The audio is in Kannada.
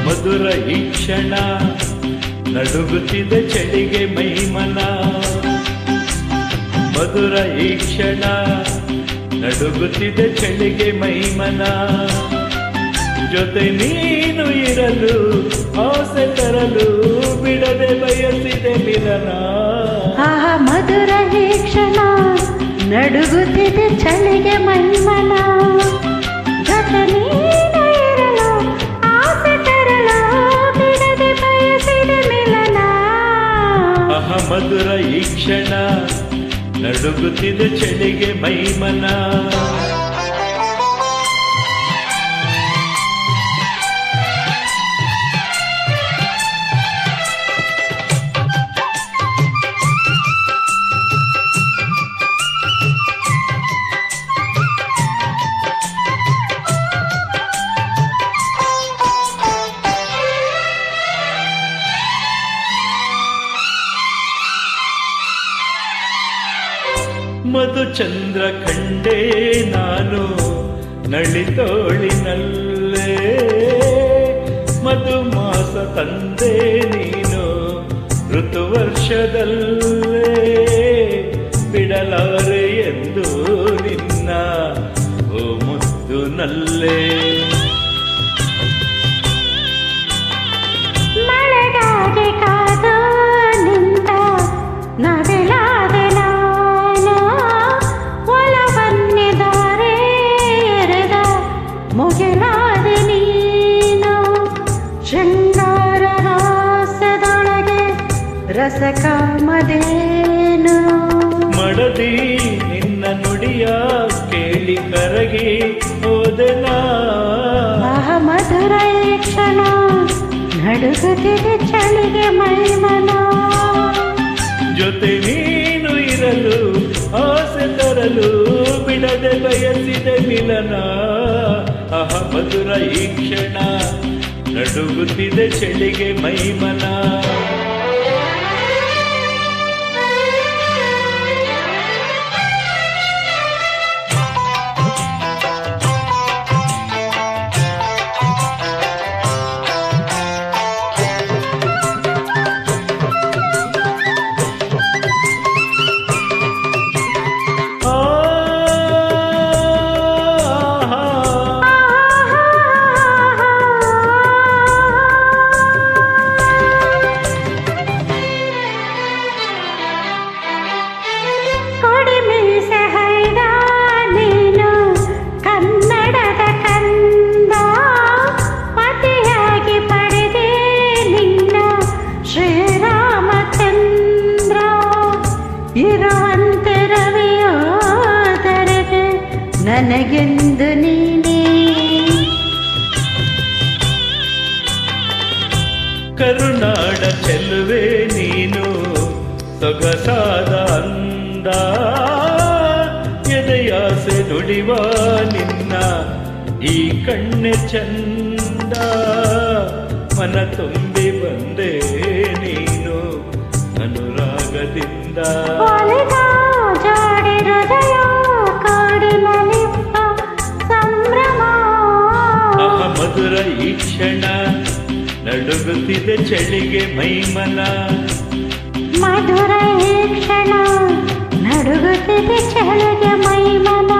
ಮಧುರ ಈ ಕ್ಷಣ ನಡುಗುತ್ತಿದೆ ಚಳಿಗೆ ಮೈಮನ. ಮಧುರ ಈ ಕ್ಷಣ ನಡುಗುತ್ತಿದೆ ಚಳಿಗೆ ಮೈಮನ. ಜೊತೆ ನೀನು ಇರಲು ಆಸೆ ತರಲು ಬಿಡದೆ ಬಯಸಿದೆ ಮಿಲನ. ಆಹಾ ಮಧುರ ಈ ಕ್ಷಣ ನಡುಗುತ್ತಿದೆ ಚಳಿಗೆ ಮೈಮನ. ಜೊತೆ ನೀನು ಇರಲು ಆಸೆ ತರಲು ಬಿಡದೆ ಬಯಸಿದೆ ಮಿಲನ. ಆಹಾ ಮಧುರ ಈ ಕ್ಷಣ ನಡುಗುತ್ತಿದೆ ಚಳಿಗೆ ಮೈಮನ. ಮಧುಚಂದ್ರ ಕಂಡೆ ನಾನು ನಳಿತೋಳಿನಲ್ಲೇ. ಮಧುಮಾಸ ತಂದೆ ನೀನು ಋತುವರ್ಷದಲ್ಲೇ. ಬಿಡಲಾರೆ ಎಂದು ನಿನ್ನ ಓ ಮುದ್ದು ನಲ್ಲೇ. ಮಳೆಗಾಗಿ ಕಾದು ನಿಂತ ನವಿಲಾದೆ ನಾನು. ಒಲವನ್ನೇ ದಾರೆ ಎರೆದ ಮುಗಿಲಾದೆ ನೀನು. ಶೃಂಗಾರ ರಾಸದೊಳಗೆ ರಸಕಾಮದೇನು. ಮಡದಿ ನಿನ್ನ ನುಡಿಯ ಕೇಳಿ ಕರಗಿ ಹೋದೆನಾ. ಆಹಾ ಮಧುರ ಈ ಕ್ಷಣ ನಡುಗುತ್ತಿದೆ ಚಳಿಗೆ ಮೈಮನ. ಜೊತೆ ನೀನು ಇರಲು ಆಸೆ ತರಲು ಬಿಡದೆ ಬಯಸಿದೆ ಮಿಲನ. ಆಹ ಮಧುರ ಈ ಕ್ಷಣ ನಡುಗುತ್ತಿದೆ ಚಳಿಗೆ ಮೈಮನ. ಇರುವಂತೆ ರವಿಯೋದರೆಗೆ ನನಗೆಂದು ನೀನೇ. ಕರುನಾಡ ಚೆಲುವೆ ನೀನು ಸೊಗಸಾದ ಅಂದ. ಎದೆಯಾಸೆ ನುಡಿವ ನಿನ್ನ ಈ ಕಣ್ಣೆ ಚಂದ. ಮನ ತುಂಬಿ ಬಂದೆ ನೀನು ಅನುರಾಗದಿಂದ. ಜೋಡಿ ಹೃದಯ ಕಾಡಿನಲಿಪ್ಪ ಸಂಭ್ರಮ. ಆಹ ಮಧುರ ಈ ಕ್ಷಣ ನಡುಗುತ್ತಿದೆ ಚಳಿಗೆ ಮೈಮನ. ಮಧುರ ಈ ಕ್ಷಣ ನಡುಗುತ್ತಿದೆ ಚಳಿಗೆ ಮೈಮನ.